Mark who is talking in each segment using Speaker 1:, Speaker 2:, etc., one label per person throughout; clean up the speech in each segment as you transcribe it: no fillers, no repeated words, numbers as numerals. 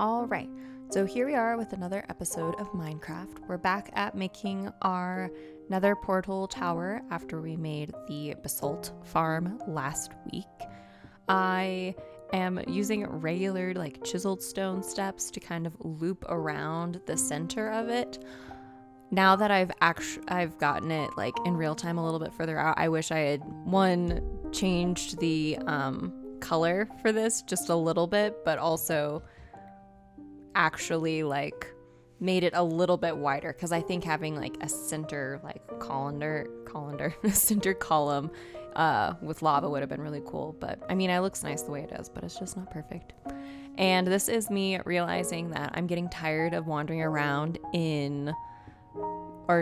Speaker 1: All right, so here we are with another episode of Minecraft. We're back at making our nether portal tower after we made the basalt farm last week. I am using regular chiseled stone steps to kind of loop around the center of it. Now that I've gotten it in real time a little bit further out, I wish I had changed the color for this just a little bit, but also actually made it a little bit wider, because I think having a center a center column with lava would have been really cool. But I mean, it looks nice the way it is, but it's just not perfect. And this is me realizing that I'm getting tired of wandering around in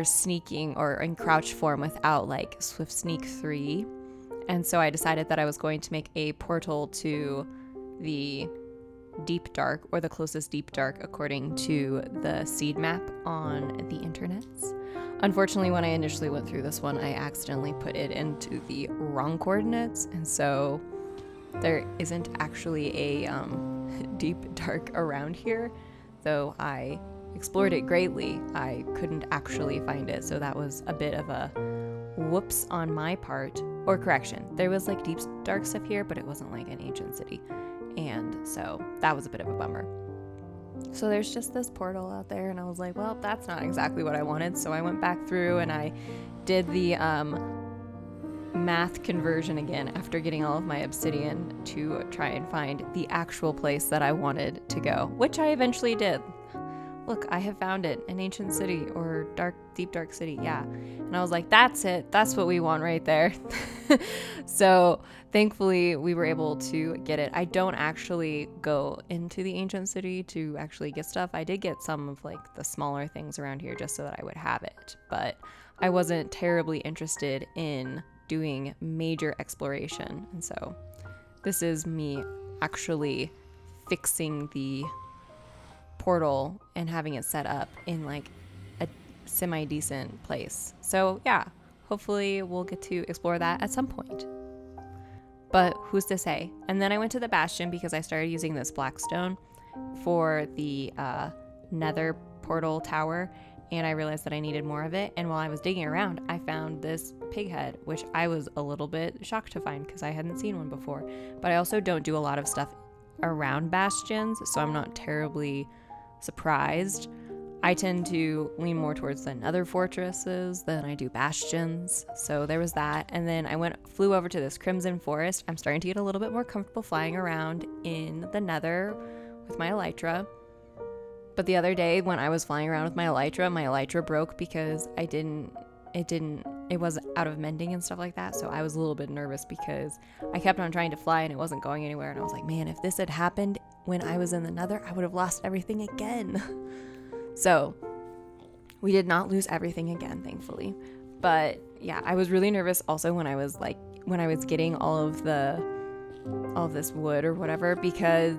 Speaker 1: sneaking or in crouch form without Swift Sneak 3. And so I decided that I was going to make a portal to the deep dark, or the closest deep dark according to the seed map on the internets. Unfortunately, when I initially went through this one, I accidentally put it into the wrong coordinates, and so there isn't actually a deep dark around here. Though I explored it greatly, I couldn't actually find it, so that was a bit of a whoops on my part. Or correction, there was deep dark stuff here, but it wasn't an ancient city. And so that was a bit of a bummer. So there's just this portal out there, and I was like, well, that's not exactly what I wanted. So I went back through and I did the math conversion again after getting all of my obsidian to try and find the actual place that I wanted to go, which I eventually did. Look, I have found it, an ancient city, or deep dark city, yeah. And I was like, that's it, that's what we want right there. So thankfully we were able to get it. I don't actually go into the ancient city to actually get stuff. I did get some of the smaller things around here just so that I would have it, but I wasn't terribly interested in doing major exploration. And so this is me actually fixing the portal and having it set up in a semi-decent place. So yeah, hopefully we'll get to explore that at some point, but who's to say. And then I went to the bastion because I started using this blackstone for the nether portal tower, and I realized that I needed more of it. And while I was digging around, I found this pig head, which I was a little bit shocked to find because I hadn't seen one before. But I also don't do a lot of stuff around bastions, so I'm not terribly surprised. I tend to lean more towards the nether fortresses than I do bastions, so there was that. And then I flew over to this crimson forest. I'm starting to get a little bit more comfortable flying around in the nether with my elytra. But the other day when I was flying around with my elytra broke because it was out of mending and stuff like that. So I was a little bit nervous because I kept on trying to fly and it wasn't going anywhere. And I was like, man, if this had happened when I was in the nether, I would have lost everything again. So we did not lose everything again, thankfully. But yeah, I was really nervous also when I was getting all of this wood or whatever, because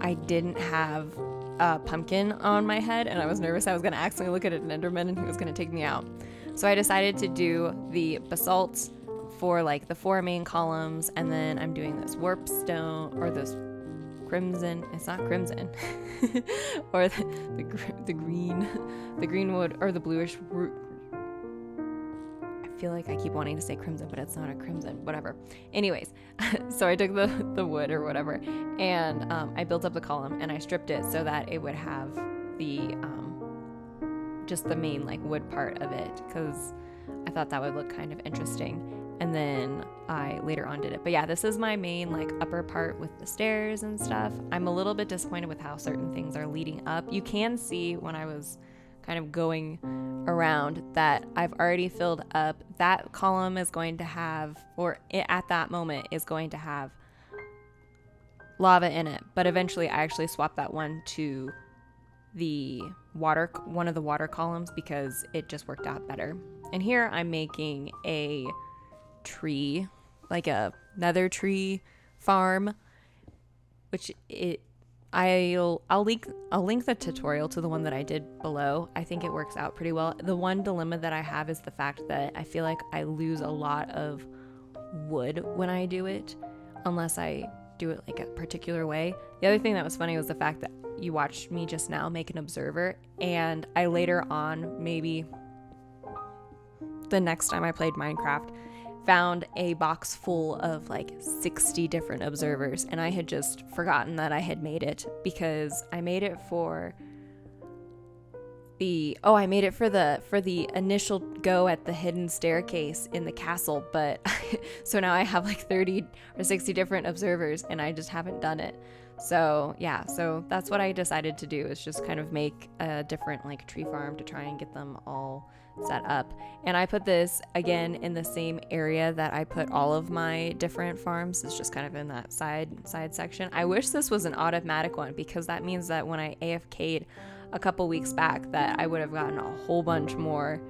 Speaker 1: I didn't have a pumpkin on my head, and I was nervous I was going to accidentally look at an enderman and he was going to take me out. So I decided to do the basalt for the 4 main columns, and then I'm doing this warp stone, or this crimson, it's not crimson, or the green wood, or the bluish root. I feel like I keep wanting to say crimson, but it's not a crimson, whatever. Anyways, so I took the wood or whatever, and I built up the column, and I stripped it so that it would have the just the main wood part of it, because I thought that would look kind of interesting. And then I later on did it. But yeah, this is my main upper part with the stairs and stuff. I'm a little bit disappointed with how certain things are leading up. You can see when I was kind of going around that I've already filled up. That column is going to have, or at that moment is going to have lava in it. But eventually I actually swapped that one to the one of the water columns because it just worked out better. And here I'm making a tree, a nether tree farm, which I'll link the tutorial to the one that I did below. I think it works out pretty well. The one dilemma that I have is the fact that I feel like I lose a lot of wood when I do it, unless I do it like a particular way. The other thing that was funny was the fact that you watched me just now make an observer, and I later on, maybe the next time I played Minecraft, found a box full of like 60 different observers, and I had just forgotten that I had made it because I made it for the initial go at the hidden staircase in the castle, but so now I have like 30 or 60 different observers and I just haven't done it. So yeah, so that's what I decided to do, is just kind of make a different like tree farm to try and get them all set up. And I put this again in the same area that I put all of my different farms. It's just kind of in that side section. I wish this was an automatic one, because that means that when I AFK'd a couple weeks back, that I would have gotten a whole bunch more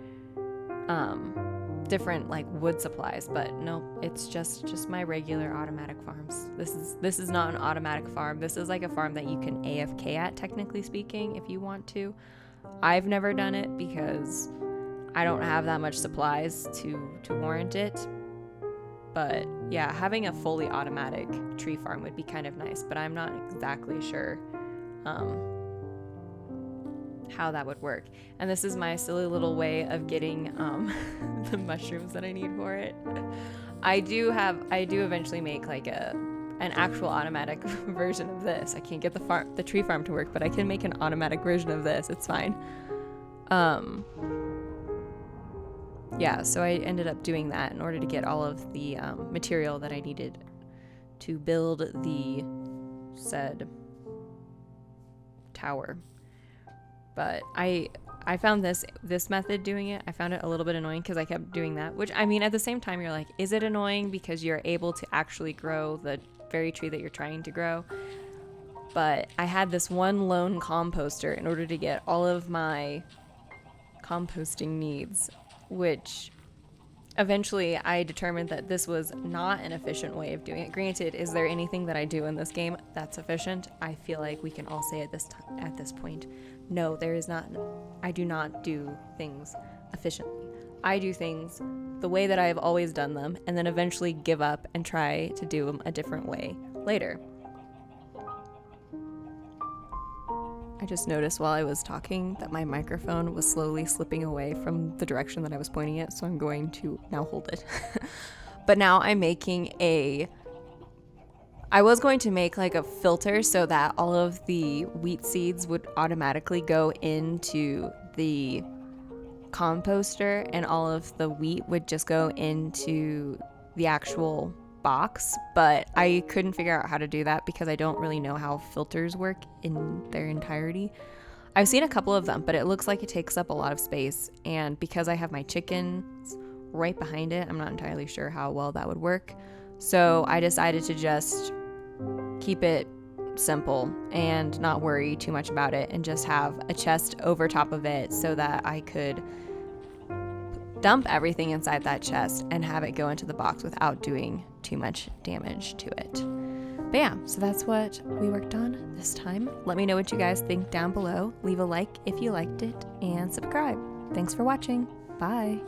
Speaker 1: different like wood supplies, but nope, it's just my regular automatic farms. This is not an automatic farm. This is like a farm that you can AFK at, technically speaking, if you want to. I've never done it because I don't have that much supplies to warrant it. But yeah, having a fully automatic tree farm would be kind of nice, but I'm not exactly sure how that would work. And this is my silly little way of getting the mushrooms that I need for it. I do eventually make like an actual automatic version of this. I can't get the tree farm to work, but I can make an automatic version of this. It's fine. Yeah, so I ended up doing that in order to get all of the material that I needed to build the said tower. But I found this method doing it, I found it a little bit annoying because I kept doing that, which, I mean, at the same time, you're like, is it annoying because you're able to actually grow the very tree that you're trying to grow? But I had this one lone composter in order to get all of my composting needs, which eventually I determined that this was not an efficient way of doing it. Granted, is there anything that I do in this game that's efficient? I feel like we can all say at this point, no, there is not. I do not do things efficiently. I do things the way that I have always done them, and then eventually give up and try to do them a different way later. I just noticed while I was talking that my microphone was slowly slipping away from the direction that I was pointing it, so I'm going to now hold it. But now I'm making I was going to make like a filter so that all of the wheat seeds would automatically go into the composter and all of the wheat would just go into the actual box, but I couldn't figure out how to do that because I don't really know how filters work in their entirety. I've seen a couple of them, but it looks like it takes up a lot of space, and because I have my chickens right behind it, I'm not entirely sure how well that would work. So I decided to just keep it simple and not worry too much about it, and just have a chest over top of it so that I could dump everything inside that chest and have it go into the box without doing too much damage to it. But yeah, so that's what we worked on this time. Let me know what you guys think down below. Leave a like if you liked it, and subscribe. Thanks for watching. Bye.